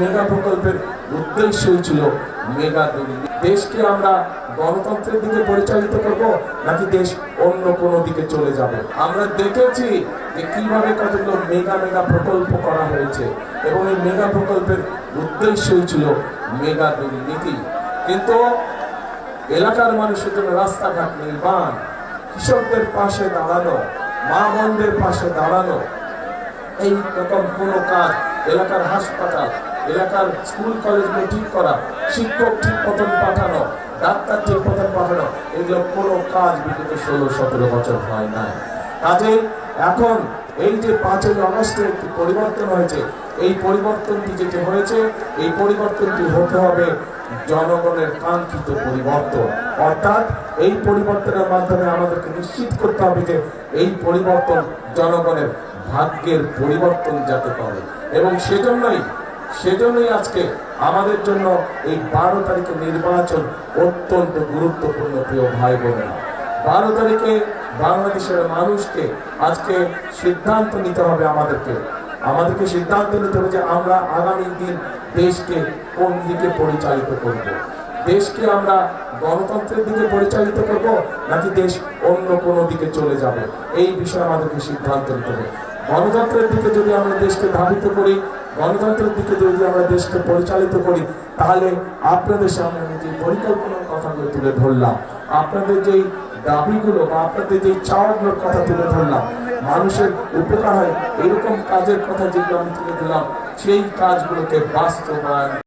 Mega প্রকল্পের উদ্দেশ্যই ছিল মেগা দুর্নীতি। দেশকে আমরা গণতন্ত্রের দিকে পরিচালিত করব নাকি দেশ অন্য কোনো দিকে চলে যাবে? আমরা দেখেছি যে কিভাবে কতগুলো মেগা প্রকল্প করা হয়েছে এবং এই মেগা প্রকল্পের উদ্দেশ্যই ছিল মেগা দুর্নীতি। কিন্তু এলাকার মানুষের জন্য রাস্তাঘাট নির্মাণ, কৃষকদের পাশে দাঁড়ানো, মা বোনদের পাশে দাঁড়ানো, এই রকম কোনো কাজ, এলাকার হাসপাতাল, এলাকার স্কুল কলেজগুলো ঠিক করা, শিক্ষক ঠিক মতন পাঠানো, ডাক্তার ঠিক মতন পাঠানো, এগুলো কোনো কাজ বিগত 16-17 বছর হয় নাই। কাজেই এখন এই যে 5ই আগস্টে একটি পরিবর্তন হয়েছে, এই পরিবর্তনটি যেটি হয়েছে, এই পরিবর্তনটি হতে হবে জনগণের কাঙ্ক্ষিত পরিবর্তন। অর্থাৎ এই পরিবর্তনের মাধ্যমে আমাদেরকে নিশ্চিত করতে হবে যে এই পরিবর্তন জনগণের ভাগ্যের পরিবর্তন যাতে করে। এবং সেজন্যই আজকে আমাদের জন্য এই 12 তারিখের নির্বাচন অত্যন্ত গুরুত্বপূর্ণ। প্রিয় ভাই বোনেরা, 12 তারিখে বাংলাদেশের মানুষকে আজকে সিদ্ধান্ত নিতে হবে। আমাদেরকে সিদ্ধান্ত নিতে হবে যে আমরা আগামী দিন দেশকে কোন দিকে পরিচালিত করব। দেশকে আমরা গণতন্ত্রের দিকে পরিচালিত করব নাকি দেশ অন্য কোনো দিকে চলে যাবে, এই বিষয়ে আমাদেরকে সিদ্ধান্ত নিতে হবে। গণতন্ত্রের দিকে যদি আমরা দেশকে ধাবিত করি, গণতন্ত্রের দিকে যদি আমরা দেশকে পরিচালিত করি, তাহলে আপনাদের সামনে আমি যে পরিকল্পনার কথাগুলো তুলে ধরলাম, আপনাদের যেই দাবিগুলো বা আপনাদের যেই চাওয়াগুলোর কথা তুলে ধরলাম, মানুষের উপকার হয় এরকম কাজের কথা যেগুলো আমি তুলে ধরলাম, সেই কাজগুলোকে বাস্তবায়ন